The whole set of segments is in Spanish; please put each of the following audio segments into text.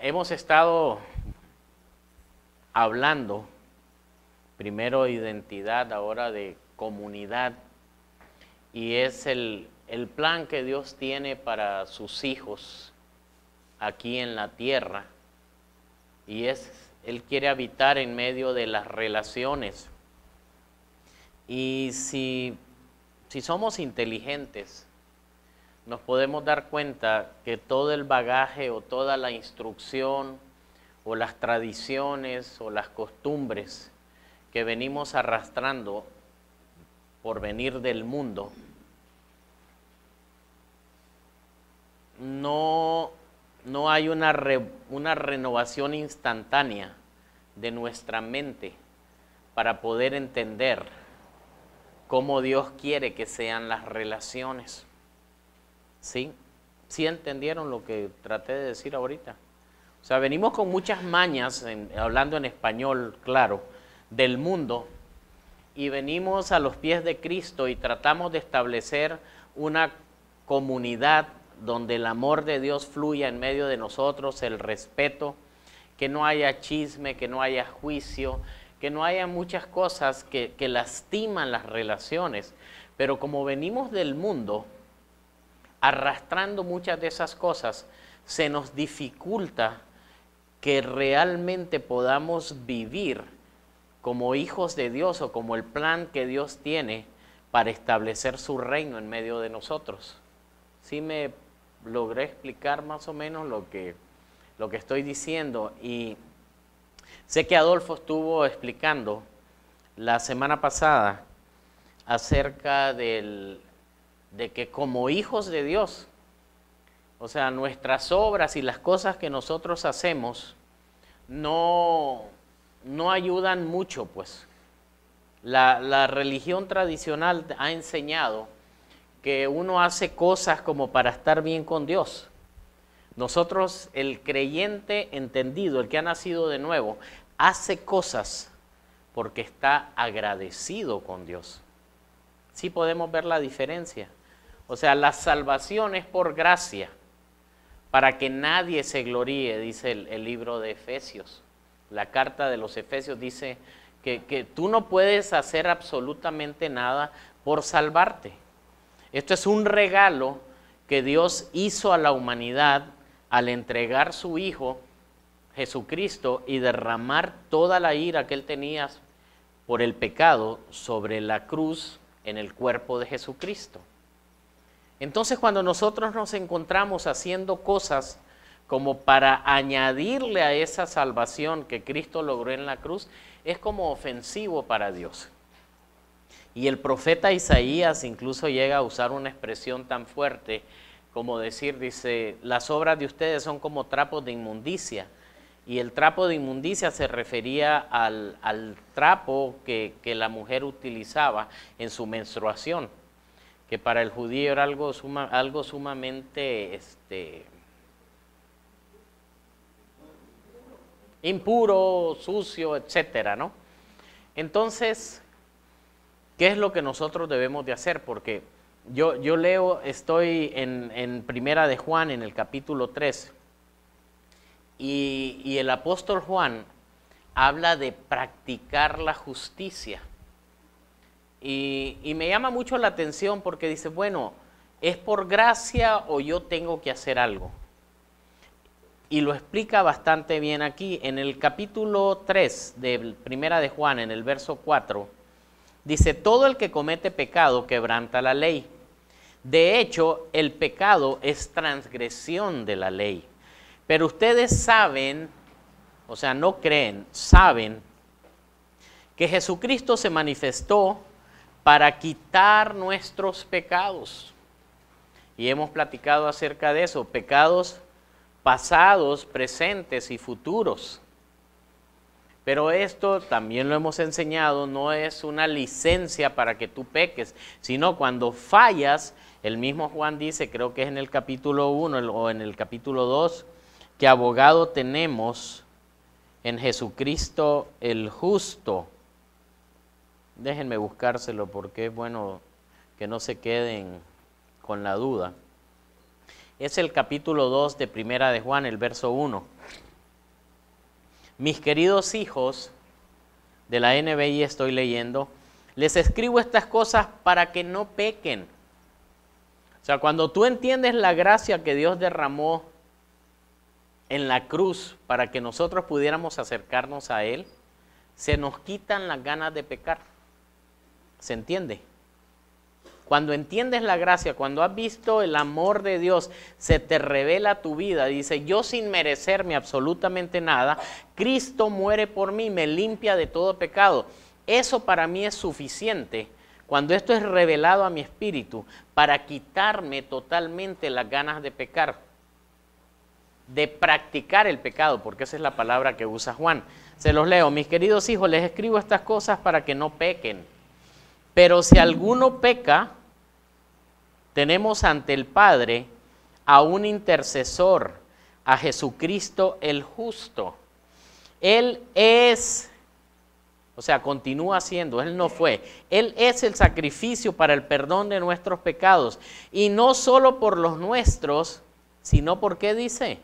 Hemos estado hablando primero de identidad, ahora de comunidad, y es el plan que Dios tiene para sus hijos aquí en la tierra, y Él quiere habitar en medio de las relaciones. Y si somos inteligentes, nos podemos dar cuenta que todo el bagaje o toda la instrucción o las tradiciones o las costumbres que venimos arrastrando por venir del mundo, no hay una renovación instantánea de nuestra mente para poder entender cómo Dios quiere que sean las relaciones. ¿Sí? ¿Sí entendieron lo que traté de decir ahorita? O sea, venimos con muchas mañas, hablando en español, claro, del mundo, y venimos a los pies de Cristo y tratamos de establecer una comunidad donde el amor de Dios fluya en medio de nosotros, el respeto, que no haya chisme, que no haya juicio, que no haya muchas cosas que lastiman las relaciones. Pero como venimos del mundo, arrastrando muchas de esas cosas, se nos dificulta que realmente podamos vivir como hijos de Dios o como el plan que Dios tiene para establecer su reino en medio de nosotros. ¿Sí me logré explicar más o menos lo que estoy diciendo? Y sé que Adolfo estuvo explicando la semana pasada acerca de que como hijos de Dios, o sea, nuestras obras y las cosas que nosotros hacemos no ayudan mucho, pues. La religión tradicional ha enseñado que uno hace cosas como para estar bien con Dios. Nosotros, el creyente entendido, el que ha nacido de nuevo, hace cosas porque está agradecido con Dios. Sí podemos ver la diferencia. O sea, la salvación es por gracia, para que nadie se gloríe, dice el libro de Efesios. La carta de los Efesios dice que tú no puedes hacer absolutamente nada por salvarte. Esto es un regalo que Dios hizo a la humanidad al entregar su Hijo, Jesucristo, y derramar toda la ira que Él tenía por el pecado sobre la cruz en el cuerpo de Jesucristo. Entonces, cuando nosotros nos encontramos haciendo cosas como para añadirle a esa salvación que Cristo logró en la cruz, es como ofensivo para Dios. Y el profeta Isaías incluso llega a usar una expresión tan fuerte como decir, dice, las obras de ustedes son como trapos de inmundicia. Y el trapo de inmundicia se refería al trapo que la mujer utilizaba en su menstruación, que para el judío era algo sumamente impuro, sucio, etcétera, ¿no? Entonces, ¿qué es lo que nosotros debemos de hacer? Porque yo leo, estoy en Primera de Juan, en el capítulo 3, y el apóstol Juan habla de practicar la justicia. Y me llama mucho la atención porque dice, bueno, ¿es por gracia o yo tengo que hacer algo? Y lo explica bastante bien aquí. En el capítulo 3 de Primera de Juan, en el verso 4, dice, todo el que comete pecado quebranta la ley. De hecho, el pecado es transgresión de la ley. Pero ustedes saben, o sea, no creen, saben que Jesucristo se manifestó para quitar nuestros pecados. Y hemos platicado acerca de eso, pecados pasados, presentes y futuros. Pero esto también lo hemos enseñado, no es una licencia para que tú peques, sino cuando fallas, el mismo Juan dice, creo que es en el capítulo 1 o en el capítulo 2, que abogado tenemos en Jesucristo el justo. Déjenme buscárselo porque es bueno que no se queden con la duda. Es el capítulo 2 de Primera de Juan, el verso 1. mis queridos hijos, de la NBI estoy leyendo, les escribo estas cosas para que no pequen. O sea, cuando tú entiendes la gracia que Dios derramó en la cruz para que nosotros pudiéramos acercarnos a Él, se nos quitan las ganas de pecar. ¿Se entiende? Cuando entiendes la gracia, cuando has visto el amor de Dios, se te revela tu vida. Dice, yo sin merecerme absolutamente nada, Cristo muere por mí, me limpia de todo pecado. Eso para mí es suficiente, cuando esto es revelado a mi espíritu, para quitarme totalmente las ganas de pecar, de practicar el pecado, porque esa es la palabra que usa Juan. Se los leo, mis queridos hijos, les escribo estas cosas para que no pequen. Pero si alguno peca, tenemos ante el Padre a un intercesor, a Jesucristo el justo. Él es, o sea, continúa siendo, Él no fue. Él es el sacrificio para el perdón de nuestros pecados. Y no solo por los nuestros, sino por qué dice.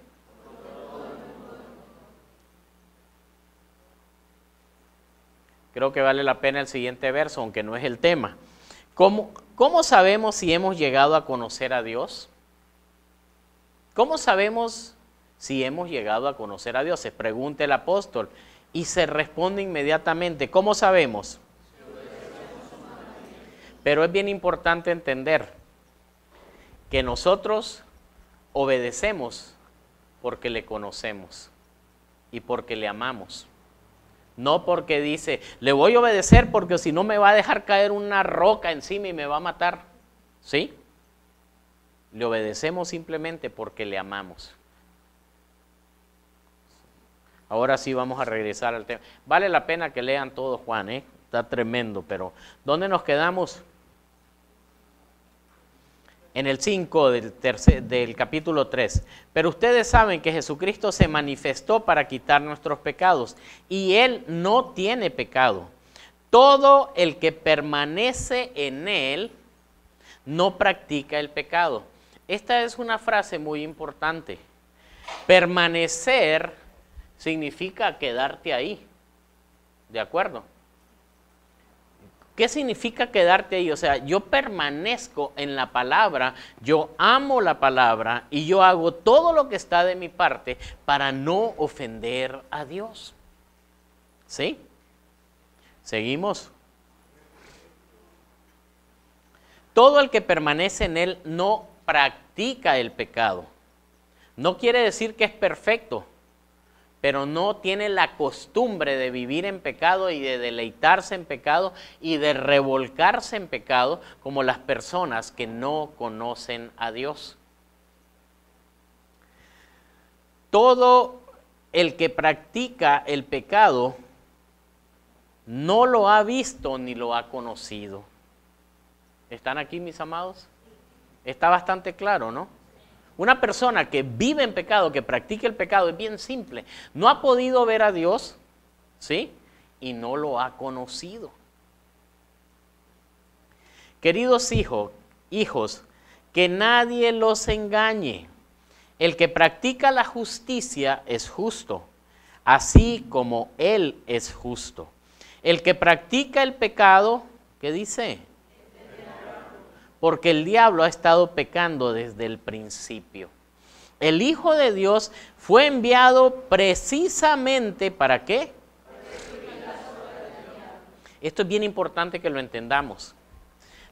Creo que vale la pena el siguiente verso, aunque no es el tema. ¿Cómo sabemos si hemos llegado a conocer a Dios? ¿Cómo sabemos si hemos llegado a conocer a Dios? Se pregunta el apóstol y se responde inmediatamente. ¿Cómo sabemos? Pero es bien importante entender que nosotros obedecemos porque le conocemos y porque le amamos. No porque dice, le voy a obedecer porque si no me va a dejar caer una roca encima y me va a matar. ¿Sí? Le obedecemos simplemente porque le amamos. Ahora sí vamos a regresar al tema. Vale la pena que lean todo Juan, ¿eh? Está tremendo, pero ¿dónde nos quedamos? En el 5 del capítulo 3. Pero ustedes saben que Jesucristo se manifestó para quitar nuestros pecados y Él no tiene pecado. Todo el que permanece en Él no practica el pecado. Esta es una frase muy importante. Permanecer significa quedarte ahí. ¿De acuerdo? ¿Qué significa quedarte ahí? O sea, yo permanezco en la palabra, yo amo la palabra y yo hago todo lo que está de mi parte para no ofender a Dios. ¿Sí? ¿Seguimos? Todo el que permanece en Él no practica el pecado. No quiere decir que es perfecto, pero no tiene la costumbre de vivir en pecado y de deleitarse en pecado y de revolcarse en pecado como las personas que no conocen a Dios. Todo el que practica el pecado no lo ha visto ni lo ha conocido. ¿Están aquí, mis amados? Está bastante claro, ¿no? Una persona que vive en pecado, que practica el pecado, es bien simple. No ha podido ver a Dios, ¿sí? Y no lo ha conocido. Queridos hijos, que nadie los engañe. El que practica la justicia es justo, así como Él es justo. El que practica el pecado, ¿qué dice? Porque el diablo ha estado pecando desde el principio. El Hijo de Dios fue enviado precisamente ¿para qué? Esto es bien importante que lo entendamos.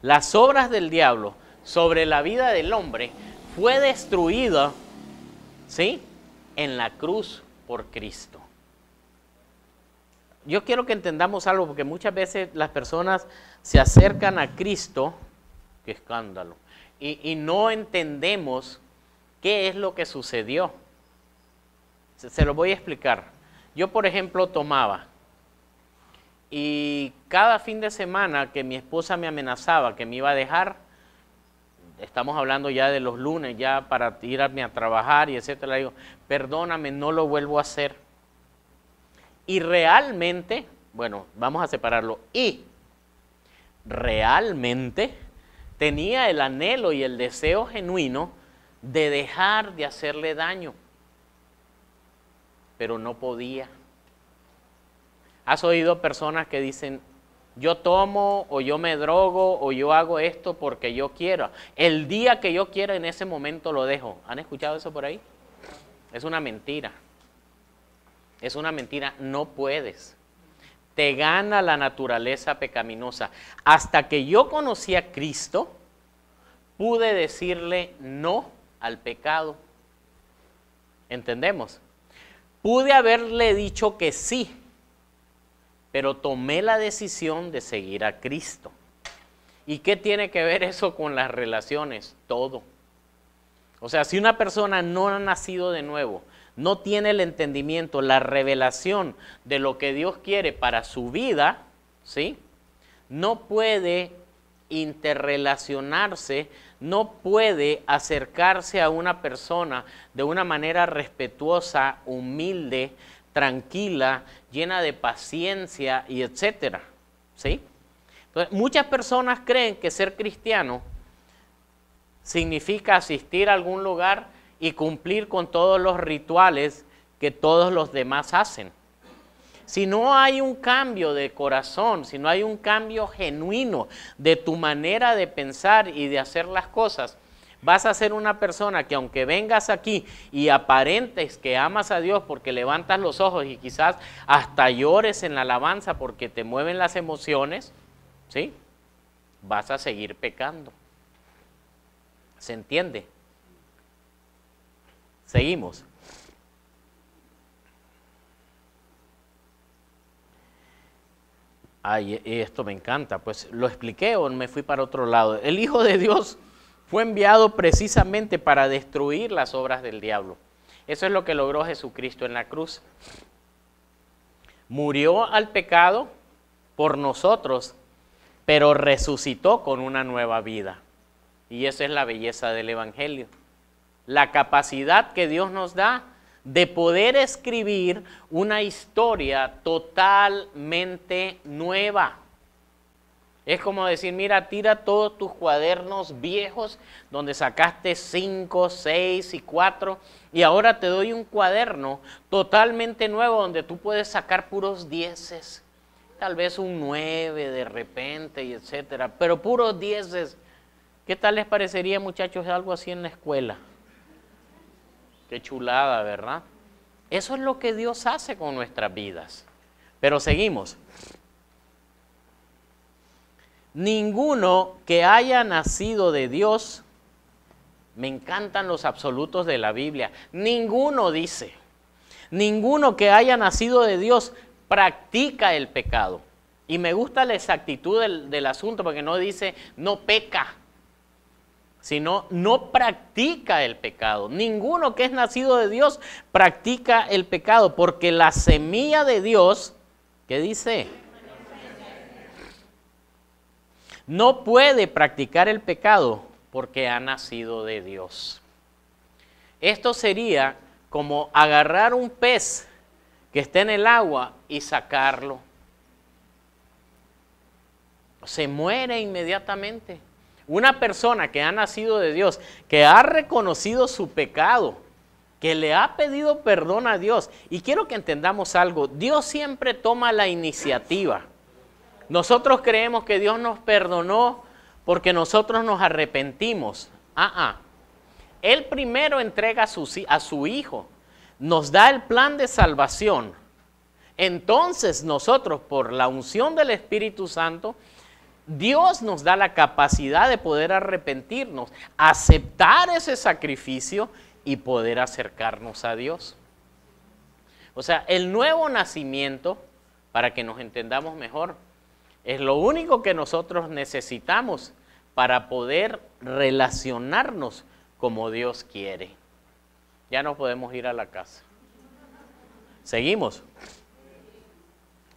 Las obras del diablo sobre la vida del hombre fue destruida, ¿sí?, en la cruz por Cristo. Yo quiero que entendamos algo, porque muchas veces las personas se acercan a Cristo. ¡Qué escándalo! Y no entendemos qué es lo que sucedió. Se lo voy a explicar. Yo, por ejemplo, tomaba. Y cada fin de semana que mi esposa me amenazaba que me iba a dejar, estamos hablando ya de los lunes, ya para irme a trabajar y etcétera, le digo, perdóname, no lo vuelvo a hacer. Y realmente, bueno, vamos a separarlo. Y realmente tenía el anhelo y el deseo genuino de dejar de hacerle daño, pero no podía. ¿Has oído personas que dicen, yo tomo o yo me drogo o yo hago esto porque yo quiero? El día que yo quiera, en ese momento lo dejo. ¿Han escuchado eso por ahí? Es una mentira. Es una mentira, no puedes. Te gana la naturaleza pecaminosa. Hasta que yo conocí a Cristo, pude decirle no al pecado. ¿Entendemos? Pude haberle dicho que sí, pero tomé la decisión de seguir a Cristo. ¿Y qué tiene que ver eso con las relaciones? Todo. O sea, si una persona no ha nacido de nuevo, no tiene el entendimiento, la revelación de lo que Dios quiere para su vida, ¿sí? No puede interrelacionarse, no puede acercarse a una persona de una manera respetuosa, humilde, tranquila, llena de paciencia y etcétera, ¿sí? Entonces, muchas personas creen que ser cristiano significa asistir a algún lugar y cumplir con todos los rituales que todos los demás hacen. Si no hay un cambio de corazón, si no hay un cambio genuino de tu manera de pensar y de hacer las cosas, vas a ser una persona que aunque vengas aquí y aparentes que amas a Dios porque levantas los ojos y quizás hasta llores en la alabanza porque te mueven las emociones, ¿sí? Vas a seguir pecando. ¿Se entiende? Seguimos. Ay, esto me encanta, pues lo expliqué o me fui para otro lado. El Hijo de Dios fue enviado precisamente para destruir las obras del diablo. Eso es lo que logró Jesucristo en la cruz. Murió al pecado por nosotros, pero resucitó con una nueva vida. Y esa es la belleza del Evangelio. La capacidad que Dios nos da de poder escribir una historia totalmente nueva. Es como decir, mira, tira todos tus cuadernos viejos donde sacaste 5, 6 y 4 y ahora te doy un cuaderno totalmente nuevo donde tú puedes sacar puros 10, tal vez un 9 de repente y etcétera, pero puros 10. ¿Qué tal les parecería, muchachos, algo así en la escuela? Qué chulada, ¿verdad? Eso es lo que Dios hace con nuestras vidas. Pero seguimos. Ninguno que haya nacido de Dios, me encantan los absolutos de la Biblia, ninguno dice, ninguno que haya nacido de Dios practica el pecado. Y me gusta la exactitud del asunto porque no dice no peca, sino no practica el pecado. Ninguno que es nacido de Dios practica el pecado, porque la semilla de Dios, ¿qué dice? No puede practicar el pecado porque ha nacido de Dios. Esto sería como agarrar un pez que esté en el agua y sacarlo. Se muere inmediatamente. Una persona que ha nacido de Dios, que ha reconocido su pecado, que le ha pedido perdón a Dios. Y quiero que entendamos algo, Dios siempre toma la iniciativa. Nosotros creemos que Dios nos perdonó porque nosotros nos arrepentimos. Él primero entrega a su Hijo, nos da el plan de salvación. Entonces nosotros, por la unción del Espíritu Santo, Dios nos da la capacidad de poder arrepentirnos, aceptar ese sacrificio y poder acercarnos a Dios. O sea, el nuevo nacimiento, para que nos entendamos mejor, es lo único que nosotros necesitamos para poder relacionarnos como Dios quiere. Ya nos podemos ir a la casa. ¿Seguimos?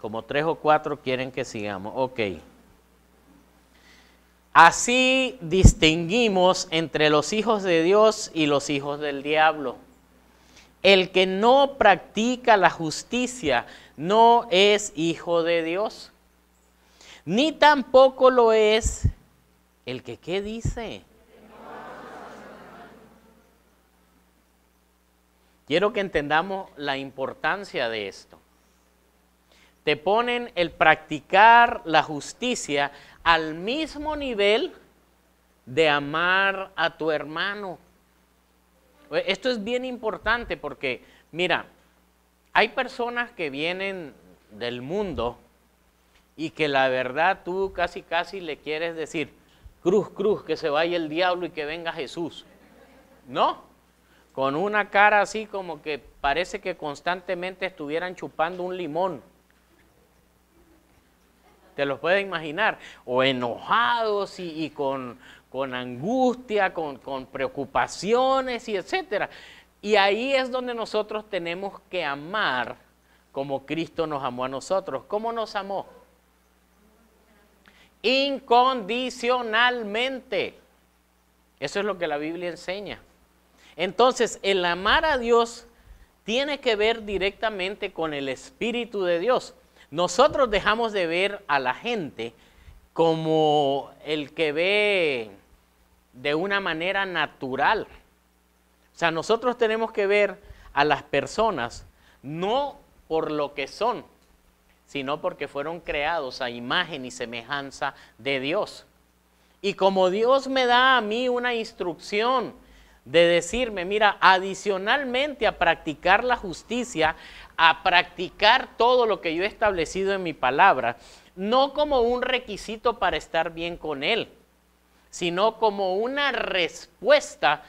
Como 3 o 4 quieren que sigamos. Ok. Así distinguimos entre los hijos de Dios y los hijos del diablo. El que no practica la justicia no es hijo de Dios, ni tampoco lo es el que, ¿qué dice? Quiero que entendamos la importancia de esto. te ponen el practicar la justicia al mismo nivel de amar a tu hermano. Esto es bien importante porque, mira, hay personas que vienen del mundo y que la verdad tú casi le quieres decir, cruz, cruz, que se vaya el diablo y que venga Jesús. ¿No? Con una cara así como que parece que constantemente estuvieran chupando un limón. ¿Te los puedes imaginar? O enojados y con angustia, con preocupaciones y etcétera. Y ahí es donde nosotros tenemos que amar como Cristo nos amó a nosotros. ¿Cómo nos amó? Incondicionalmente. Eso es lo que la Biblia enseña. Entonces, el amar a Dios tiene que ver directamente con el Espíritu de Dios. Nosotros dejamos de ver a la gente como el que ve de una manera natural. O sea, nosotros tenemos que ver a las personas no por lo que son, sino porque fueron creados a imagen y semejanza de Dios. Y como Dios me da a mí una instrucción de decirme, mira, adicionalmente a practicar la justicia, a practicar todo lo que yo he establecido en mi palabra, no como un requisito para estar bien con Él, sino como una respuesta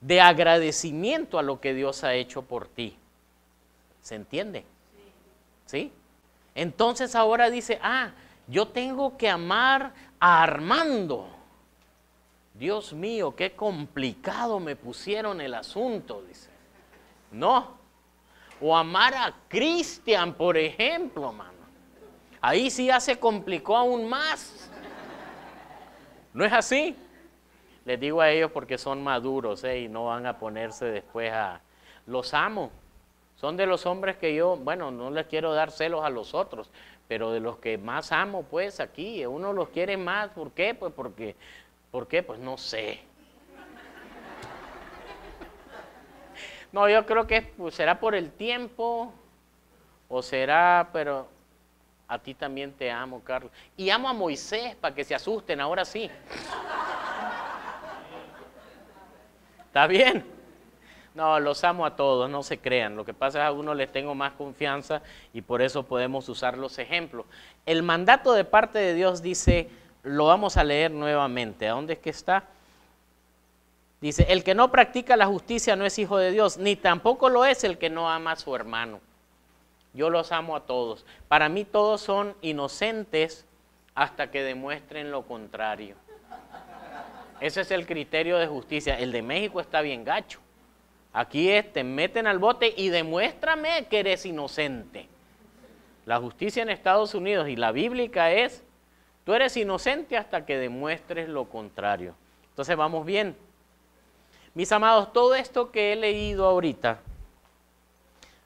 de agradecimiento a lo que Dios ha hecho por ti. ¿Se entiende? ¿Sí? Entonces ahora dice, yo tengo que amar a Armando. Dios mío, qué complicado me pusieron el asunto, dice. No. O amar a Cristian, por ejemplo, mano. Ahí sí ya se complicó aún más. ¿No es así? Les digo a ellos porque son maduros, y no van a ponerse después a... Los amo. Son de los hombres que yo, bueno, no les quiero dar celos a los otros, pero de los que más amo, pues aquí, uno los quiere más. ¿Por qué? Pues porque... ¿Por qué? Pues no sé. No, yo creo que pues, será por el tiempo o será, pero a ti también te amo, Carlos. Y amo a Moisés para que se asusten, ahora sí. ¿Está bien? No, los amo a todos, no se crean. Lo que pasa es que a uno les tengo más confianza y por eso podemos usar los ejemplos. El mandato de parte de Dios dice... Lo vamos a leer nuevamente. ¿A dónde es que está? Dice, el que no practica la justicia no es hijo de Dios, ni tampoco lo es el que no ama a su hermano. Yo los amo a todos. Para mí todos son inocentes hasta que demuestren lo contrario. Ese es el criterio de justicia. El de México está bien gacho. Aquí te meten al bote y demuéstrame que eres inocente. La justicia en Estados Unidos y la bíblica es... Tú eres inocente hasta que demuestres lo contrario. Entonces vamos bien. Mis amados, todo esto que he leído ahorita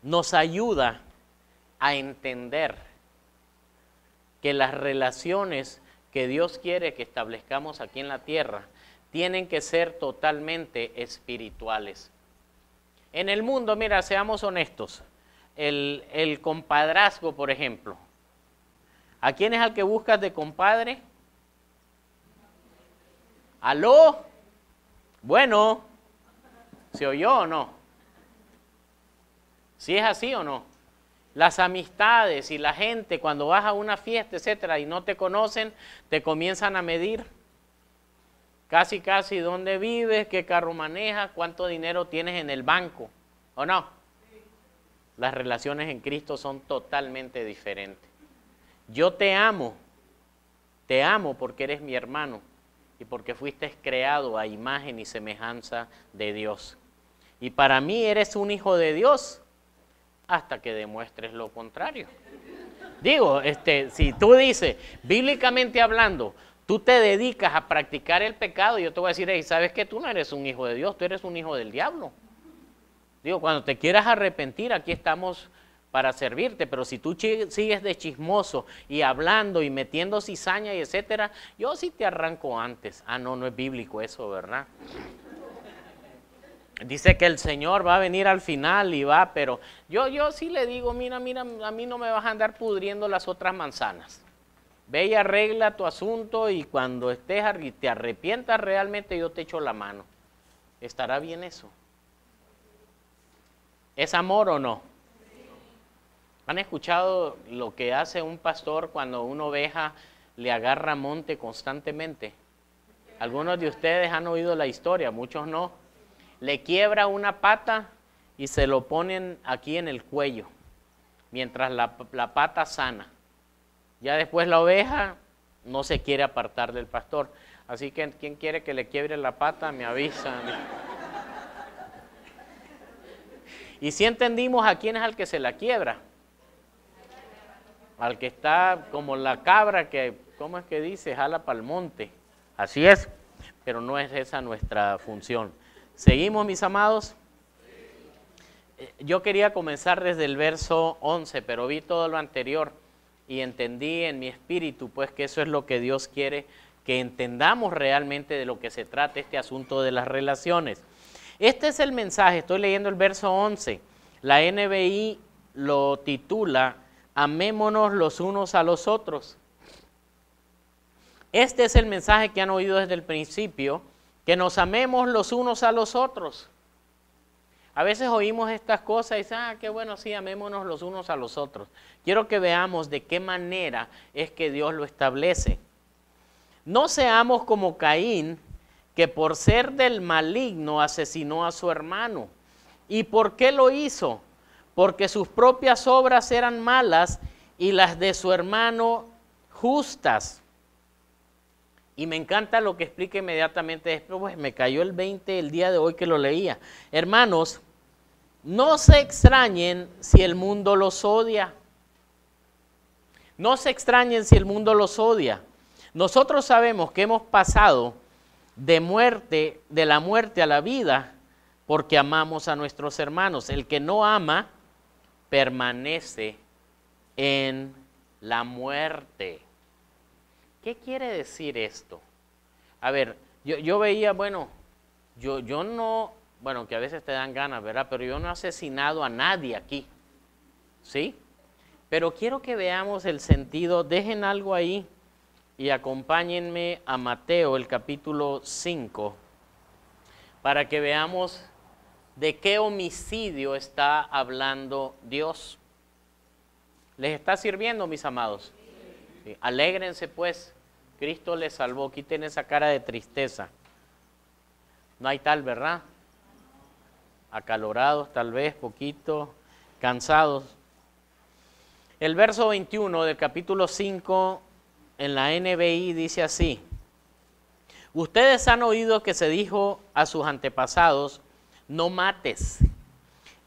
nos ayuda a entender que las relaciones que Dios quiere que establezcamos aquí en la tierra tienen que ser totalmente espirituales. En el mundo, mira, seamos honestos, el compadrazgo, por ejemplo. ¿A quién es al que buscas de compadre? ¿Aló? Bueno, ¿se oyó o no? ¿Sí es así o no? Las amistades y la gente cuando vas a una fiesta, etcétera, y no te conocen, te comienzan a medir. Casi, dónde vives, qué carro manejas, cuánto dinero tienes en el banco, ¿o no? Las relaciones en Cristo son totalmente diferentes. Yo te amo porque eres mi hermano y porque fuiste creado a imagen y semejanza de Dios. Y para mí eres un hijo de Dios hasta que demuestres lo contrario. Digo, si tú dices, bíblicamente hablando, tú te dedicas a practicar el pecado, yo te voy a decir, hey, ¿sabes qué? Tú no eres un hijo de Dios, tú eres un hijo del diablo. Digo, cuando te quieras arrepentir, aquí estamos para servirte, pero si tú sigues de chismoso y hablando y metiendo cizaña y etcétera, yo sí te arranco antes. No es bíblico eso, ¿verdad? Dice que el Señor va a venir al final y va, pero yo sí le digo, mira, a mí no me vas a andar pudriendo las otras manzanas. Ve y arregla tu asunto y cuando estés y te arrepientas realmente yo te echo la mano. ¿Estará bien eso? ¿Es amor o no? ¿Han escuchado lo que hace un pastor cuando una oveja le agarra monte constantemente? Algunos de ustedes han oído la historia, muchos no. Le quiebra una pata y se lo ponen aquí en el cuello, mientras la pata sana. Ya después la oveja no se quiere apartar del pastor. Así que quien quiere que le quiebre la pata, me avisa. Y si entendimos a quién es al que se la quiebra. Al que está como la cabra que, ¿cómo es que dice? Jala para el monte. Así es, pero no es esa nuestra función. ¿Seguimos, mis amados? Yo quería comenzar desde el verso 11, pero vi todo lo anterior y entendí en mi espíritu, pues, que eso es lo que Dios quiere, que entendamos realmente de lo que se trata este asunto de las relaciones. Este es el mensaje, estoy leyendo el verso 11. La NBI lo titula, amémonos los unos a los otros. Este es el mensaje que han oído desde el principio, que nos amemos los unos a los otros. A veces oímos estas cosas y dicen, qué bueno, sí, amémonos los unos a los otros. Quiero que veamos de qué manera es que Dios lo establece. No seamos como Caín, que por ser del maligno asesinó a su hermano. ¿Y por qué lo hizo? Porque sus propias obras eran malas y las de su hermano justas. Y me encanta lo que explica inmediatamente después, pues me cayó el 20 el día de hoy que lo leía. Hermanos, no se extrañen si el mundo los odia. No se extrañen si el mundo los odia. Nosotros sabemos que hemos pasado de la muerte a la vida, porque amamos a nuestros hermanos. El que no ama, permanece en la muerte. ¿Qué quiere decir esto? A ver, yo veía, bueno, yo no, bueno, que a veces te dan ganas, ¿verdad? Pero yo no he asesinado a nadie aquí, ¿sí? Pero quiero que veamos el sentido, dejen algo ahí y acompáñenme a Mateo, el capítulo 5, para que veamos de qué homicidio está hablando Dios. ¿Les está sirviendo, mis amados? Sí. Alégrense pues, Cristo les salvó, quiten esa cara de tristeza. No hay tal, ¿verdad? Acalorados tal vez, poquito, cansados. El verso 21 del capítulo 5 en la NBI dice así: ustedes han oído que se dijo a sus antepasados, no mates,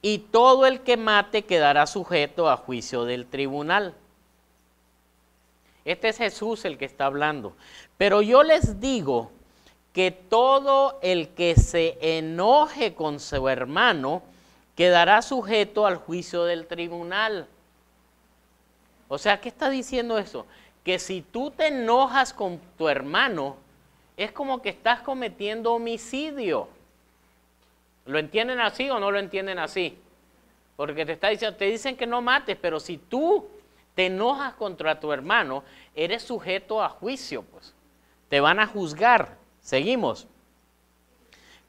y todo el que mate quedará sujeto a juicio del tribunal. Este es Jesús el que está hablando. Pero yo les digo que todo el que se enoje con su hermano quedará sujeto al juicio del tribunal. O sea, ¿qué está diciendo eso? Que si tú te enojas con tu hermano, es como que estás cometiendo homicidio. ¿Lo entienden así o no lo entienden así? Porque te dicen que no mates, pero si tú te enojas contra tu hermano, eres sujeto a juicio, pues. Te van a juzgar. Seguimos.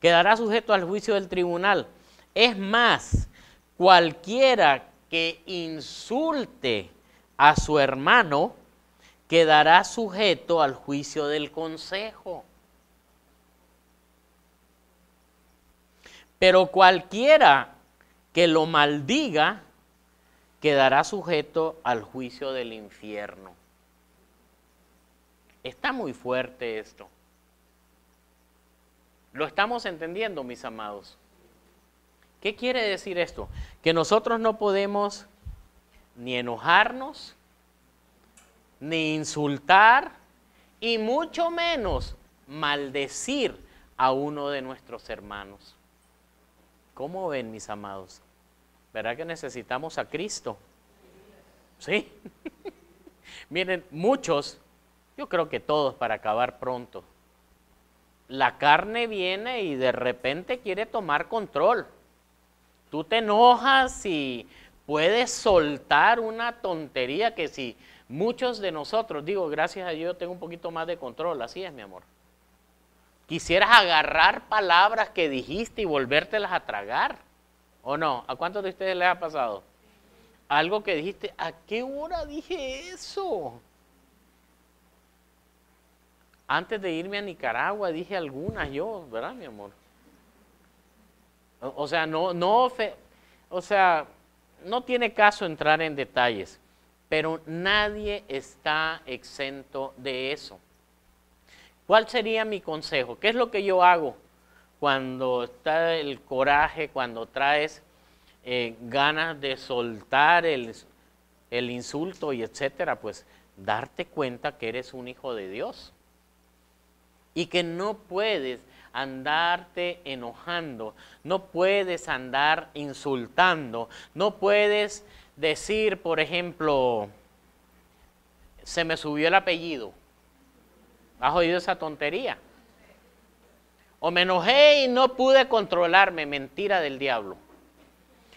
Quedará sujeto al juicio del tribunal. Es más, cualquiera que insulte a su hermano quedará sujeto al juicio del consejo. Pero cualquiera que lo maldiga quedará sujeto al juicio del infierno. Está muy fuerte esto. ¿Lo estamos entendiendo, mis amados? ¿Qué quiere decir esto? Que nosotros no podemos ni enojarnos, ni insultar, y mucho menos maldecir a uno de nuestros hermanos. ¿Cómo ven, mis amados? ¿Verdad que necesitamos a Cristo? ¿Sí? Miren, muchos, yo creo que todos para acabar pronto, la carne viene y de repente quiere tomar control. Tú te enojas y puedes soltar una tontería que si muchos de nosotros, digo, gracias a Dios tengo un poquito más de control, así es mi amor. Quisieras agarrar palabras que dijiste y volvértelas a tragar, ¿o no? ¿A cuántos de ustedes les ha pasado? Algo que dijiste, ¿a qué hora dije eso? Antes de irme a Nicaragua dije algunas yo, ¿verdad, mi amor? O sea, no tiene caso entrar en detalles, pero nadie está exento de eso. ¿Cuál sería mi consejo? ¿Qué es lo que yo hago cuando está el coraje, cuando traes ganas de soltar el insulto y etcétera? Pues darte cuenta que eres un hijo de Dios y que no puedes andarte enojando, no puedes andar insultando, no puedes decir, por ejemplo, se me subió el apellido. ¿Has oído esa tontería? O me enojé y no pude controlarme, mentira del diablo.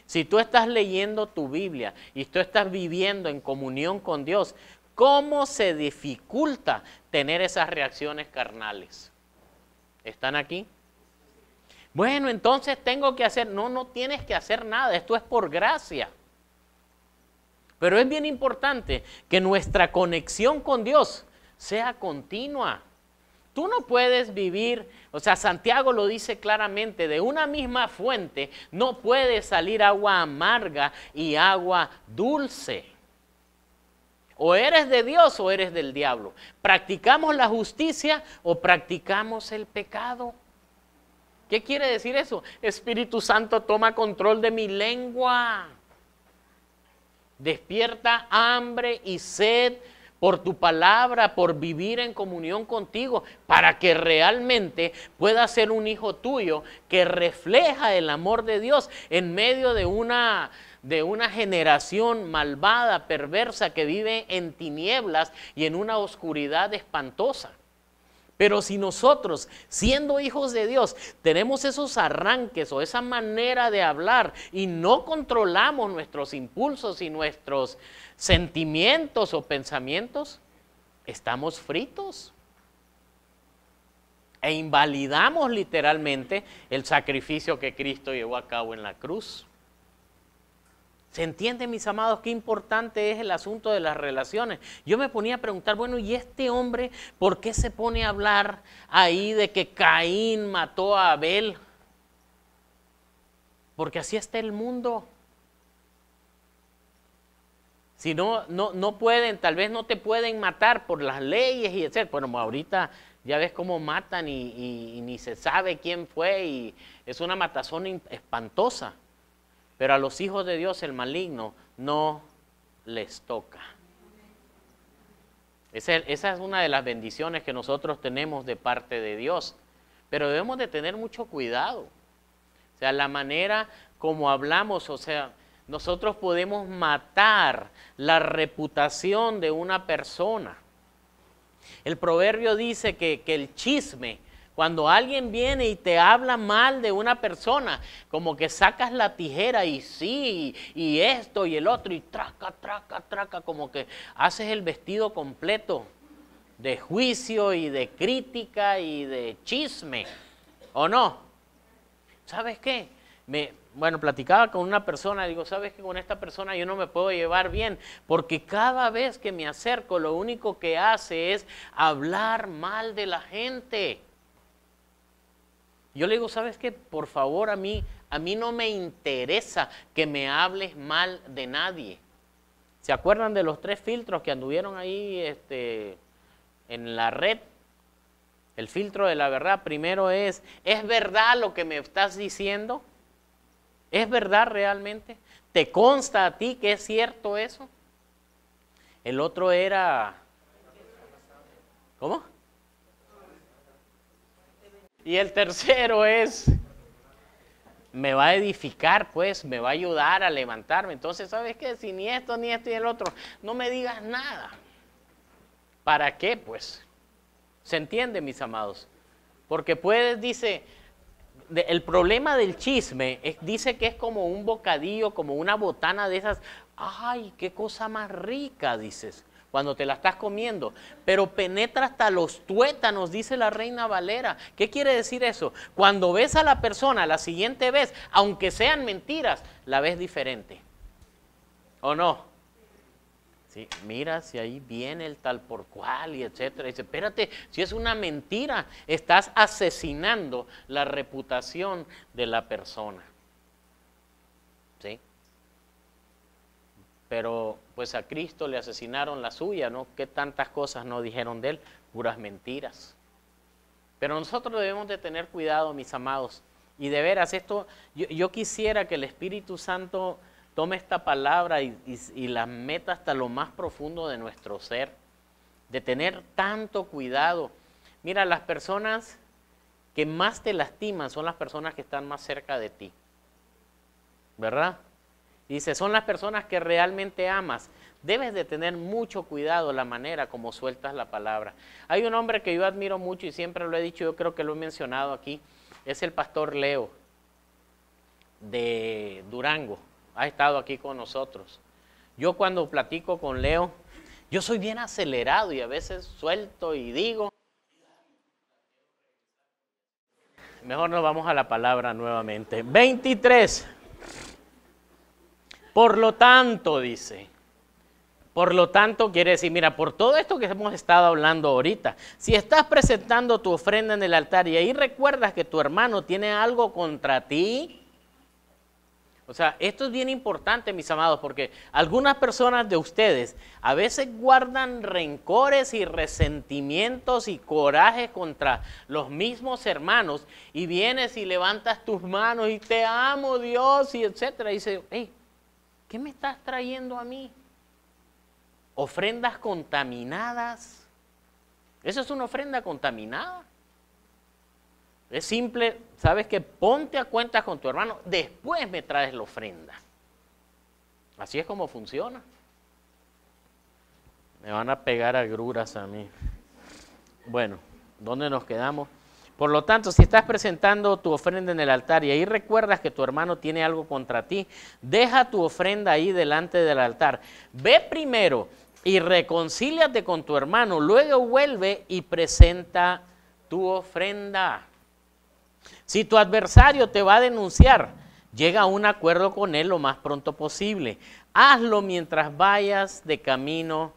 Si tú estás leyendo tu Biblia y tú estás viviendo en comunión con Dios, ¿cómo se dificulta tener esas reacciones carnales? ¿Están aquí? Bueno, entonces tengo que hacer, no tienes que hacer nada, esto es por gracia. Pero es bien importante que nuestra conexión con Dios sea continua. Tú no puedes vivir, o sea, Santiago lo dice claramente, de una misma fuente no puede salir agua amarga y agua dulce. O eres de Dios o eres del diablo. ¿Practicamos la justicia o practicamos el pecado? ¿Qué quiere decir eso? Espíritu Santo, toma control de mi lengua. Despierta hambre y sed por tu palabra, por vivir en comunión contigo, para que realmente pueda ser un hijo tuyo que refleja el amor de Dios en medio de una generación malvada, perversa, que vive en tinieblas y en una oscuridad espantosa. Pero si nosotros, siendo hijos de Dios, tenemos esos arranques o esa manera de hablar y no controlamos nuestros impulsos y nuestros sentimientos o pensamientos, estamos fritos. E invalidamos literalmente el sacrificio que Cristo llevó a cabo en la cruz. ¿Se entiende, mis amados, qué importante es el asunto de las relaciones? Yo me ponía a preguntar, bueno, ¿y este hombre por qué se pone a hablar ahí de que Caín mató a Abel? Porque así está el mundo. Si no pueden, tal vez no te pueden matar por las leyes y etcétera. Bueno, ahorita ya ves cómo matan y ni se sabe quién fue y es una matazón espantosa. Pero a los hijos de Dios el maligno no les toca. Esa es una de las bendiciones que nosotros tenemos de parte de Dios. Pero debemos de tener mucho cuidado. O sea, la manera como hablamos, o sea, nosotros podemos matar la reputación de una persona. El proverbio dice que el chisme, cuando alguien viene y te habla mal de una persona, como que sacas la tijera y sí, y esto y el otro, y traca, como que haces el vestido completo de juicio y de crítica y de chisme, ¿o no? ¿Sabes qué? Platicaba con una persona, digo, ¿sabes qué? Con esta persona yo no me puedo llevar bien, porque cada vez que me acerco, lo único que hace es hablar mal de la gente. Yo le digo, ¿sabes qué? Por favor, a mí no me interesa que me hables mal de nadie. ¿Se acuerdan de los 3 filtros que anduvieron ahí en la red? El filtro de la verdad, primero ¿es verdad lo que me estás diciendo? ¿Es verdad realmente? ¿Te consta a ti que es cierto eso? El otro era, ¿cómo? Y el tercero es, me va a edificar, pues, me va a ayudar a levantarme. Entonces, ¿sabes qué? Si ni esto y el otro, no me digas nada. ¿Para qué, pues? ¿Se entiende, mis amados? Porque puedes, dice, el problema del chisme, dice que es como un bocadillo, como una botana de esas. ¡Ay, qué cosa más rica!, dices, cuando te la estás comiendo. Pero penetra hasta los tuétanos, dice la Reina Valera. ¿Qué quiere decir eso? Cuando ves a la persona la siguiente vez, aunque sean mentiras, la ves diferente. ¿O no? Sí, mira, si ahí viene el tal por cual y etcétera. Dice, espérate, si es una mentira, estás asesinando la reputación de la persona. ¿Sí? Pero pues a Cristo le asesinaron la suya, ¿no? ¿Qué tantas cosas no dijeron de él? Puras mentiras. Pero nosotros debemos de tener cuidado, mis amados. Y de veras, esto, yo quisiera que el Espíritu Santo tome esta palabra y la meta hasta lo más profundo de nuestro ser, de tener tanto cuidado. Mira, las personas que más te lastiman son las personas que están más cerca de ti, ¿verdad? Dice, son las personas que realmente amas. Debes de tener mucho cuidado la manera como sueltas la palabra. Hay un hombre que yo admiro mucho y siempre lo he dicho, yo creo que lo he mencionado aquí, es el pastor Leo de Durango. Ha estado aquí con nosotros. Yo cuando platico con Leo, yo soy bien acelerado y a veces suelto y digo. Mejor nos vamos a la palabra nuevamente. 23. Por lo tanto, dice. Por lo tanto, quiere decir, mira, por todo esto que hemos estado hablando ahorita, si estás presentando tu ofrenda en el altar y ahí recuerdas que tu hermano tiene algo contra ti. O sea, esto es bien importante, mis amados, porque algunas personas de ustedes a veces guardan rencores y resentimientos y corajes contra los mismos hermanos y vienes y levantas tus manos y te amo, Dios, y etcétera. Y dices, hey, ¿qué me estás trayendo a mí? Ofrendas contaminadas. ¿Eso es una ofrenda contaminada? Es simple, sabes que ponte a cuentas con tu hermano, después me traes la ofrenda. Así es como funciona. Me van a pegar agruras a mí. Bueno, ¿dónde nos quedamos? Por lo tanto, si estás presentando tu ofrenda en el altar y ahí recuerdas que tu hermano tiene algo contra ti, deja tu ofrenda ahí delante del altar. Ve primero y reconcíliate con tu hermano, luego vuelve y presenta tu ofrenda. Si tu adversario te va a denunciar, llega a un acuerdo con él lo más pronto posible. Hazlo mientras vayan de camino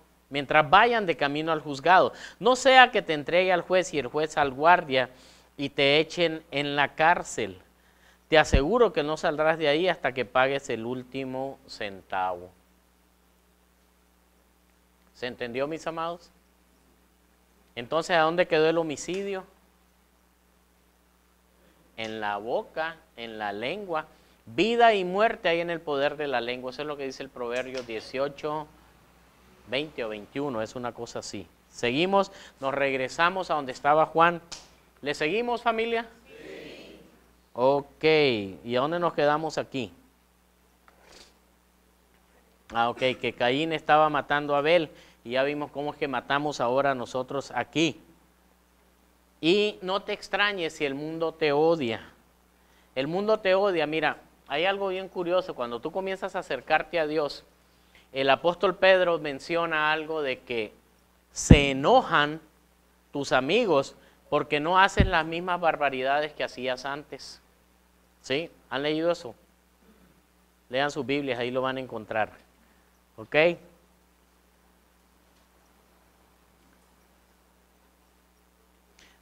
al juzgado. No sea que te entregue al juez y el juez al guardia y te echen en la cárcel. Te aseguro que no saldrás de ahí hasta que pagues el último centavo. ¿Se entendió, mis amados? Entonces, ¿a dónde quedó el homicidio? En la boca, en la lengua. Vida y muerte hay en el poder de la lengua. Eso es lo que dice el Proverbio 18, 20 o 21, es una cosa así. Seguimos, nos regresamos a donde estaba Juan. ¿Le seguimos, familia? Sí. Ok, ¿y a dónde nos quedamos aquí? Ok, que Caín estaba matando a Abel y ya vimos cómo es que matamos ahora nosotros aquí. Y no te extrañes si el mundo te odia. El mundo te odia. Mira, hay algo bien curioso. Cuando tú comienzas a acercarte a Dios, el apóstol Pedro menciona algo de que se enojan tus amigos porque no haces las mismas barbaridades que hacías antes. ¿Sí? ¿Han leído eso? Lean sus Biblias, ahí lo van a encontrar. ¿Ok?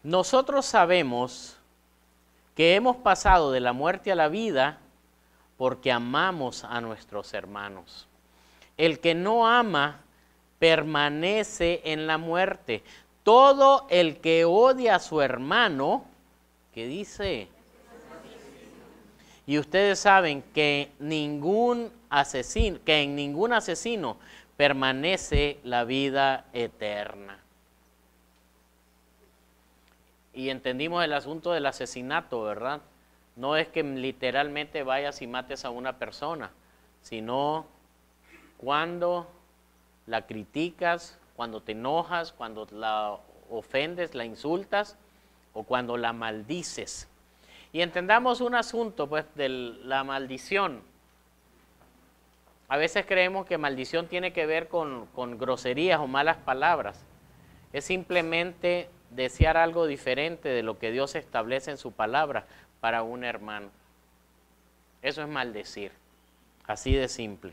Nosotros sabemos que hemos pasado de la muerte a la vida porque amamos a nuestros hermanos. El que no ama permanece en la muerte. Todo el que odia a su hermano, ¿qué dice? Y ustedes saben que en ningún asesino permanece la vida eterna. Y entendimos el asunto del asesinato, ¿verdad? No es que literalmente vayas y mates a una persona, sino cuando la criticas, cuando te enojas, cuando la ofendes, la insultas, o cuando la maldices. Y entendamos un asunto pues de la maldición. A veces creemos que maldición tiene que ver con groserías o malas palabras. Es simplemente desear algo diferente de lo que Dios establece en su palabra para un hermano. Eso es maldecir, así de simple.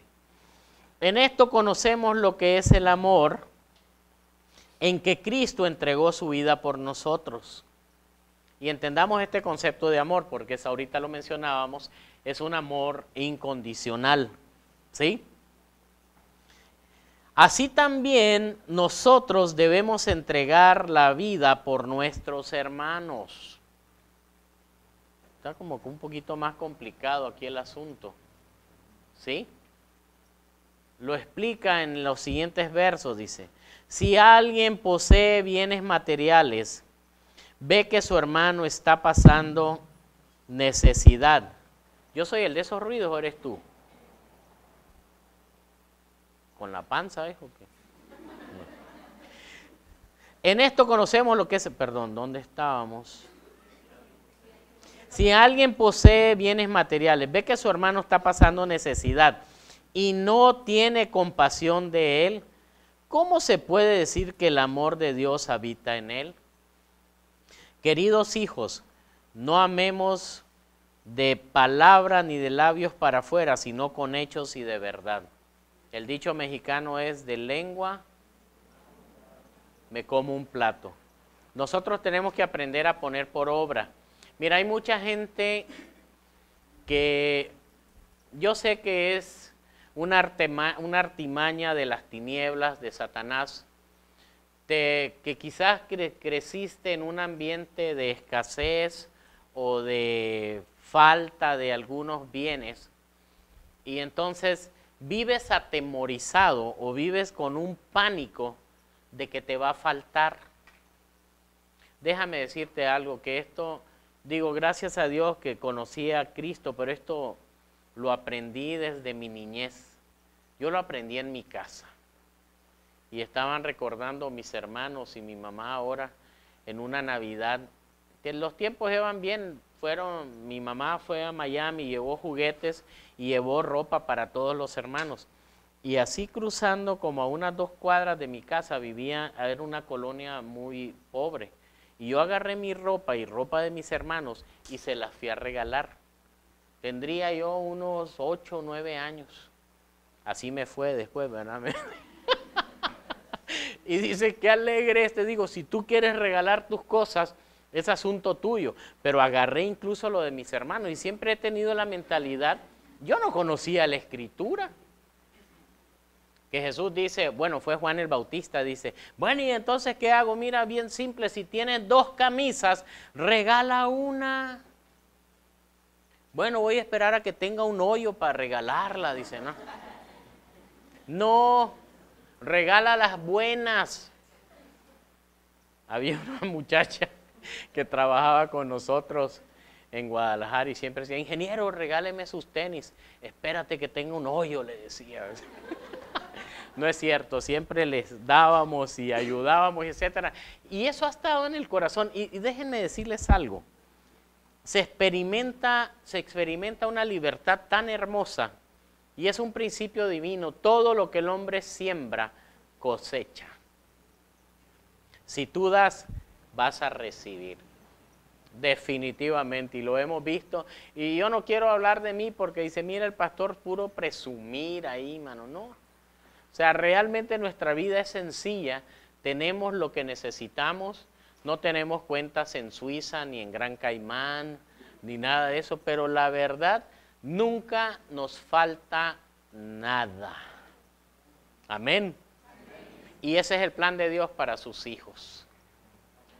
En esto conocemos lo que es el amor, en que Cristo entregó su vida por nosotros. Y entendamos este concepto de amor, porque ahorita lo mencionábamos, es un amor incondicional, ¿sí? Así también nosotros debemos entregar la vida por nuestros hermanos. Está como que un poquito más complicado aquí el asunto, ¿sí? Lo explica en los siguientes versos, dice: si alguien posee bienes materiales, ve que su hermano está pasando necesidad. ¿Yo soy el de esos ruidos o eres tú? ¿Con la panza, hijo? ¿Qué? En esto conocemos lo que es... Perdón, ¿dónde estábamos? Si alguien posee bienes materiales, ve que su hermano está pasando necesidad y no tiene compasión de él, ¿cómo se puede decir que el amor de Dios habita en él? Queridos hijos, no amemos de palabra ni de labios para afuera, sino con hechos y de verdad. El dicho mexicano es: de lengua me como un plato. Nosotros tenemos que aprender a poner por obra. Mira, hay mucha gente que yo sé que es una artimaña de las tinieblas, de Satanás, que quizás creciste en un ambiente de escasez o de falta de algunos bienes, y entonces vives atemorizado o vives con un pánico de que te va a faltar. Déjame decirte algo, que esto, digo, gracias a Dios que conocí a Cristo, pero esto lo aprendí desde mi niñez. Yo lo aprendí en mi casa. Y estaban recordando mis hermanos y mi mamá ahora en una Navidad, que los tiempos iban bien. Mi mamá fue a Miami, llevó juguetes y llevó ropa para todos los hermanos. Y así cruzando como a unas 2 cuadras de mi casa era una colonia muy pobre. Y yo agarré mi ropa y ropa de mis hermanos y se las fui a regalar. Tendría yo unos 8 o 9 años. Así me fue después, ¿verdad? Y dice, qué alegre te digo, si tú quieres regalar tus cosas, es asunto tuyo. Pero agarré incluso lo de mis hermanos y siempre he tenido la mentalidad, yo no conocía la Escritura. Que Jesús dice, bueno, fue Juan el Bautista, dice, bueno, ¿y entonces qué hago? Mira, bien simple, si tienes 2 camisas, regala una. Bueno, voy a esperar a que tenga un hoyo para regalarla, dice, ¿no? No, regala las buenas. Había una muchacha que trabajaba con nosotros en Guadalajara y siempre decía, ingeniero, regáleme sus tenis. Espérate que tenga un hoyo, le decía. No es cierto, siempre les dábamos y ayudábamos, etcétera. Y eso ha estado en el corazón. Y déjenme decirles algo. Se experimenta una libertad tan hermosa y es un principio divino. Todo lo que el hombre siembra, cosecha. Si tú das, vas a recibir. Definitivamente, y lo hemos visto. Y yo no quiero hablar de mí porque dice, mira, el pastor puro presumir ahí, mano. No. O sea, realmente nuestra vida es sencilla. Tenemos lo que necesitamos. No tenemos cuentas en Suiza, ni en Gran Caimán, ni nada de eso. Pero la verdad, nunca nos falta nada. Amén. Y ese es el plan de Dios para sus hijos.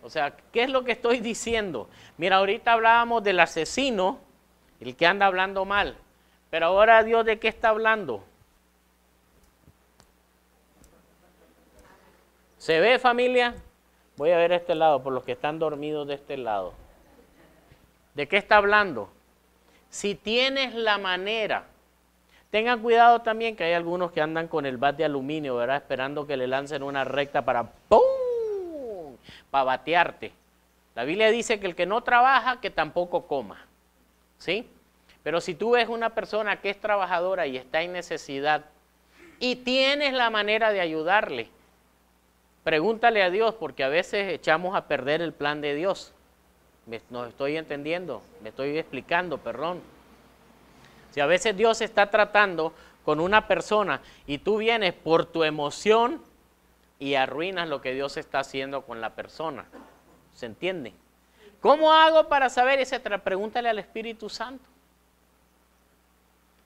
O sea, ¿qué es lo que estoy diciendo? Mira, ahorita hablábamos del asesino, el que anda hablando mal. Pero ahora Dios, ¿de qué está hablando? ¿Se ve, familia? Voy a ver este lado, por los que están dormidos de este lado. ¿De qué está hablando? Si tienes la manera, tengan cuidado también que hay algunos que andan con el bat de aluminio, ¿verdad? Esperando que le lancen una recta para ¡pum! Para batearte. La Biblia dice que el que no trabaja, que tampoco coma. ¿Sí? Pero si tú ves una persona que es trabajadora y está en necesidad y tienes la manera de ayudarle, pregúntale a Dios, porque a veces echamos a perder el plan de Dios. No estoy entendiendo, me estoy explicando, perdón. Si a veces Dios está tratando con una persona y tú vienes por tu emoción y arruinas lo que Dios está haciendo con la persona. ¿Se entiende? ¿Cómo hago para saber? Etcétera. Pregúntale al Espíritu Santo.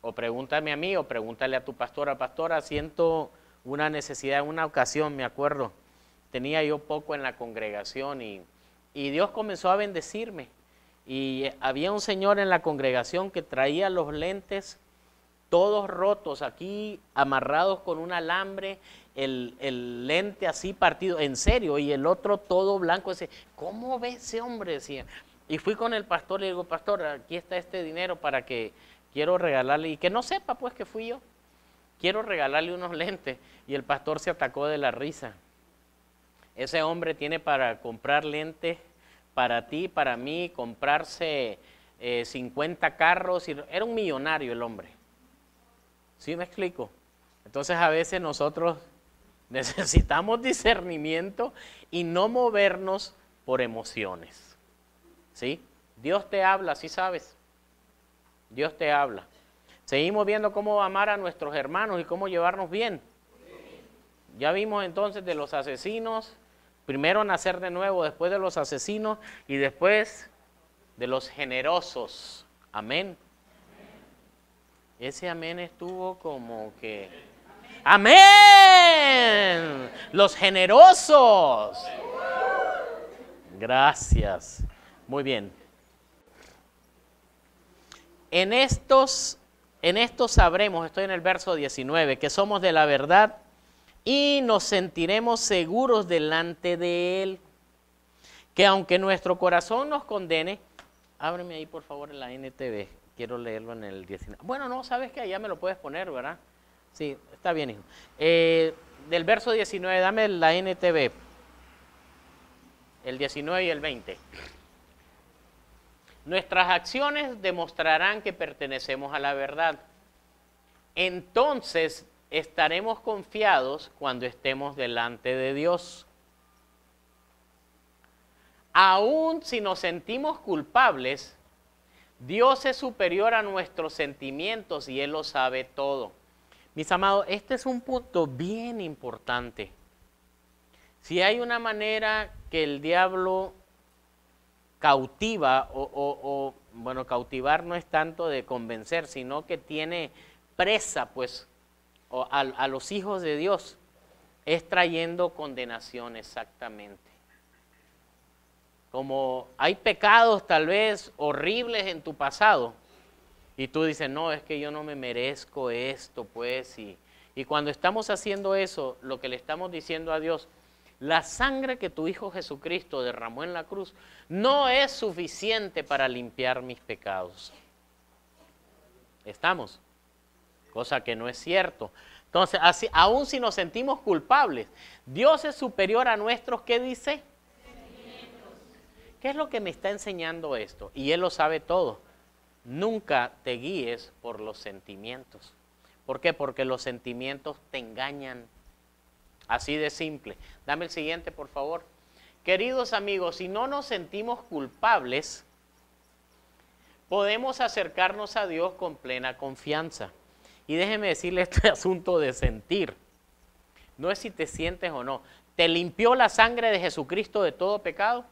O pregúntame a mí, o pregúntale a tu pastora. Pastora, siento una necesidad. En una ocasión, me acuerdo, tenía yo poco en la congregación y Dios comenzó a bendecirme. Y había un señor en la congregación que traía los lentes todos rotos, aquí amarrados con un alambre, el lente así partido, en serio, y el otro todo blanco. Decía, ¿cómo ve ese hombre? Decía. Y fui con el pastor, le digo, pastor, aquí está este dinero para que quiero regalarle, y que no sepa pues que fui yo, quiero regalarle unos lentes. Y el pastor se atacó de la risa. Ese hombre tiene para comprar lentes para ti, para mí, comprarse 50 carros, era un millonario el hombre. ¿Sí me explico? Entonces a veces nosotros necesitamos discernimiento y no movernos por emociones. ¿Sí? Dios te habla, ¿sí sabes? Dios te habla. Seguimos viendo cómo amar a nuestros hermanos y cómo llevarnos bien. Ya vimos entonces de los asesinos, primero nacer de nuevo, después de los asesinos y después de los generosos. Amén. Ese amén estuvo como que... ¡Amén! Los generosos. Gracias. Muy bien. En estos sabremos, estoy en el verso 19, que somos de la verdad y nos sentiremos seguros delante de Él. Que aunque nuestro corazón nos condene, ábreme ahí por favor en la NTV. Quiero leerlo en el 19. Bueno, no, sabes que allá me lo puedes poner, ¿verdad? Sí, está bien, hijo. Del verso 19, dame la NTV. El 19 y el 20. Nuestras acciones demostrarán que pertenecemos a la verdad. Entonces estaremos confiados cuando estemos delante de Dios. Aún si nos sentimos culpables, Dios es superior a nuestros sentimientos y Él lo sabe todo. Mis amados, este es un punto bien importante. Si hay una manera que el diablo cautiva, bueno, cautivar no es tanto de convencer, sino que tiene presa, pues, a los hijos de Dios, es trayendo condenación exactamente. Como hay pecados tal vez horribles en tu pasado y tú dices, no, es que yo no me merezco esto, pues, y cuando estamos haciendo eso, lo que le estamos diciendo a Dios, la sangre que tu Hijo Jesucristo derramó en la cruz no es suficiente para limpiar mis pecados. ¿Estamos? Cosa que no es cierto. Entonces, así, aun si nos sentimos culpables, Dios es superior a nuestros, ¿qué dice? ¿Qué es lo que me está enseñando esto? Y Él lo sabe todo. Nunca te guíes por los sentimientos. ¿Por qué? Porque los sentimientos te engañan. Así de simple. Dame el siguiente, por favor. Queridos amigos, si no nos sentimos culpables, podemos acercarnos a Dios con plena confianza. Y déjeme decirle este asunto de sentir. No es si te sientes o no. ¿Te limpió la sangre de Jesucristo de todo pecado?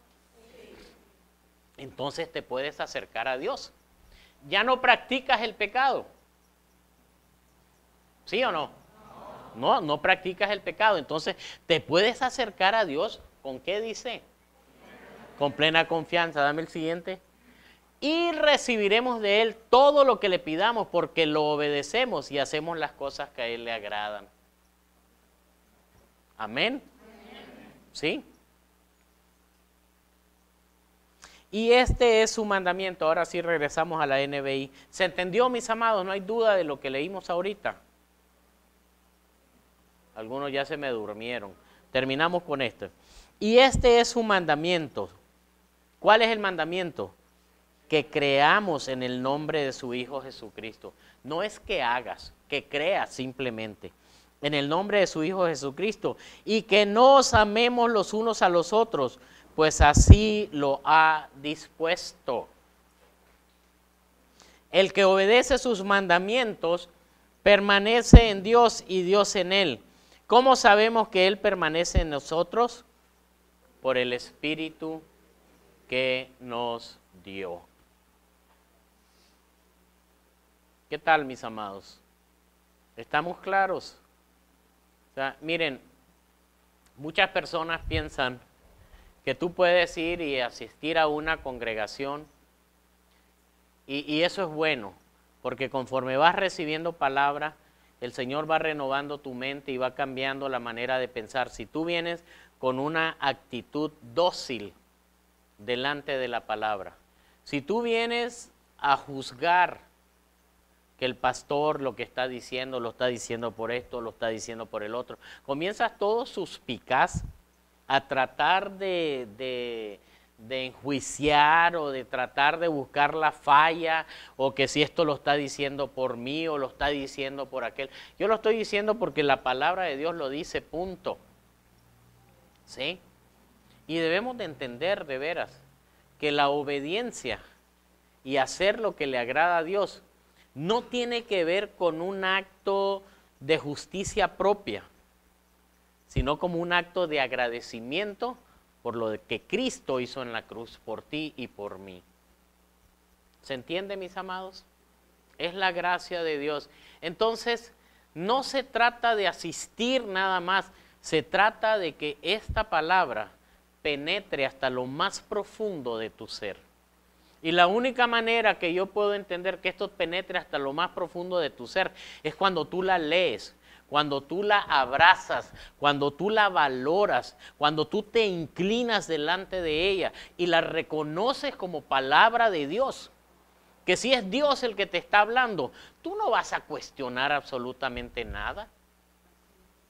Entonces te puedes acercar a Dios. Ya no practicas el pecado. ¿Sí o no? No, no practicas el pecado. Entonces te puedes acercar a Dios. ¿Con qué dice? Con plena confianza. Dame el siguiente. Y recibiremos de Él todo lo que le pidamos porque lo obedecemos y hacemos las cosas que a Él le agradan. Amén. ¿Sí? Y este es su mandamiento. Ahora sí regresamos a la NBI. ¿Se entendió, mis amados? No hay duda de lo que leímos ahorita. Algunos ya se me durmieron. Terminamos con esto. Y este es su mandamiento. ¿Cuál es el mandamiento? Que creamos en el nombre de su Hijo Jesucristo. No es que hagas, que creas simplemente en el nombre de su Hijo Jesucristo y que nos amemos los unos a los otros, pues así lo ha dispuesto. El que obedece sus mandamientos permanece en Dios y Dios en él. ¿Cómo sabemos que Él permanece en nosotros? Por el Espíritu que nos dio. ¿Qué tal, mis amados? ¿Estamos claros? O sea, miren, muchas personas piensan que tú puedes ir y asistir a una congregación y eso es bueno, porque conforme vas recibiendo palabra, el Señor va renovando tu mente y va cambiando la manera de pensar. Si tú vienes con una actitud dócil delante de la palabra, si tú vienes a juzgar que el pastor lo que está diciendo, lo está diciendo por esto, lo está diciendo por el otro, comienzas todo suspicaz a tratar de enjuiciar o de tratar de buscar la falla, o que si esto lo está diciendo por mí o lo está diciendo por aquel. Yo lo estoy diciendo porque la palabra de Dios lo dice, punto. ¿Sí? Y debemos de entender de veras que la obediencia y hacer lo que le agrada a Dios no tiene que ver con un acto de justicia propia, sino como un acto de agradecimiento por lo que Cristo hizo en la cruz por ti y por mí. ¿Se entiende, mis amados? Es la gracia de Dios. Entonces, no se trata de asistir nada más, se trata de que esta palabra penetre hasta lo más profundo de tu ser. Y la única manera que yo puedo entender que esto penetre hasta lo más profundo de tu ser es cuando tú la lees, cuando tú la abrazas, cuando tú la valoras, cuando tú te inclinas delante de ella y la reconoces como palabra de Dios. Que si es Dios el que te está hablando, tú no vas a cuestionar absolutamente nada.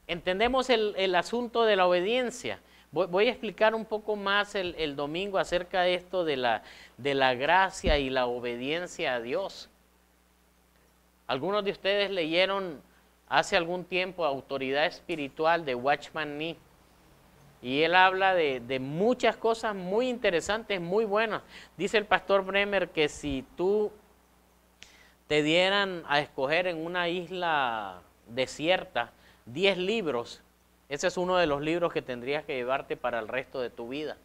Entendemos el asunto de la obediencia. Voy a explicar un poco más el domingo acerca de esto de la gracia y la obediencia a Dios. Algunos de ustedes leyeron hace algún tiempo Autoridad Espiritual de Watchman Nee. Y él habla de muchas cosas muy interesantes, muy buenas. Dice el pastor Bremer que si tú te dieran a escoger en una isla desierta 10 libros, ese es uno de los libros que tendrías que llevarte para el resto de tu vida.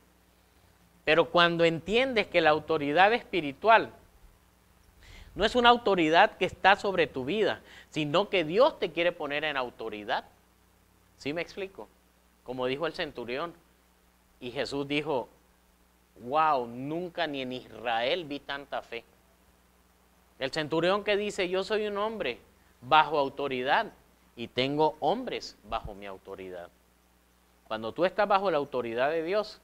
Pero cuando entiendes que la autoridad espiritual no es una autoridad que está sobre tu vida, sino que Dios te quiere poner en autoridad. ¿Sí me explico? Como dijo el centurión. Y Jesús dijo, wow, nunca ni en Israel vi tanta fe. El centurión que dice, yo soy un hombre bajo autoridad y tengo hombres bajo mi autoridad. Cuando tú estás bajo la autoridad de Dios,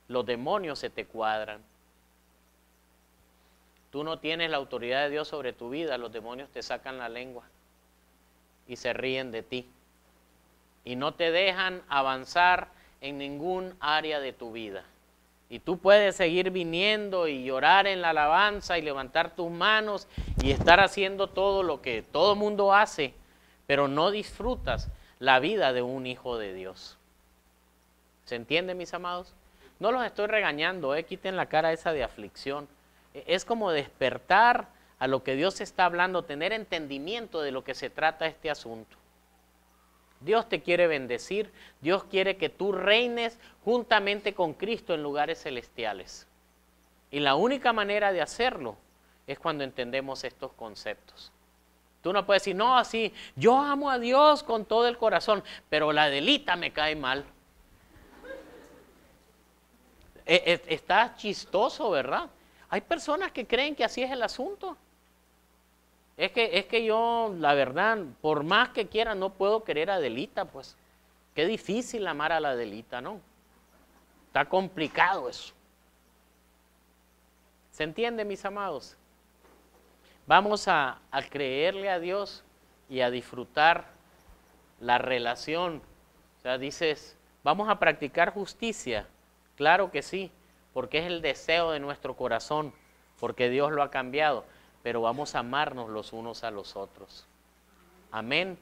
los demonios se te cuadran. Tú no tienes la autoridad de Dios sobre tu vida, los demonios te sacan la lengua y se ríen de ti. Y no te dejan avanzar en ningún área de tu vida. Y tú puedes seguir viniendo y llorar en la alabanza y levantar tus manos y estar haciendo todo lo que todo mundo hace, pero no disfrutas la vida de un hijo de Dios. ¿Se entiende, mis amados? No los estoy regañando, quiten la cara esa de aflicción. Es como despertar a lo que Dios está hablando, tener entendimiento de lo que se trata este asunto. Dios te quiere bendecir, Dios quiere que tú reines juntamente con Cristo en lugares celestiales. Y la única manera de hacerlo es cuando entendemos estos conceptos. Tú no puedes decir, no, así, yo amo a Dios con todo el corazón, pero la Adelita me cae mal. Está chistoso, ¿verdad? Hay personas que creen que así es el asunto. Es que yo, la verdad, por más que quiera, no puedo querer a Adelita, pues. Qué difícil amar a la Adelita, ¿no? Está complicado eso. ¿Se entiende, mis amados? Vamos a creerle a Dios y a disfrutar la relación. O sea, dices, vamos a practicar justicia. Claro que sí, porque es el deseo de nuestro corazón, porque Dios lo ha cambiado, pero vamos a amarnos los unos a los otros. Amén.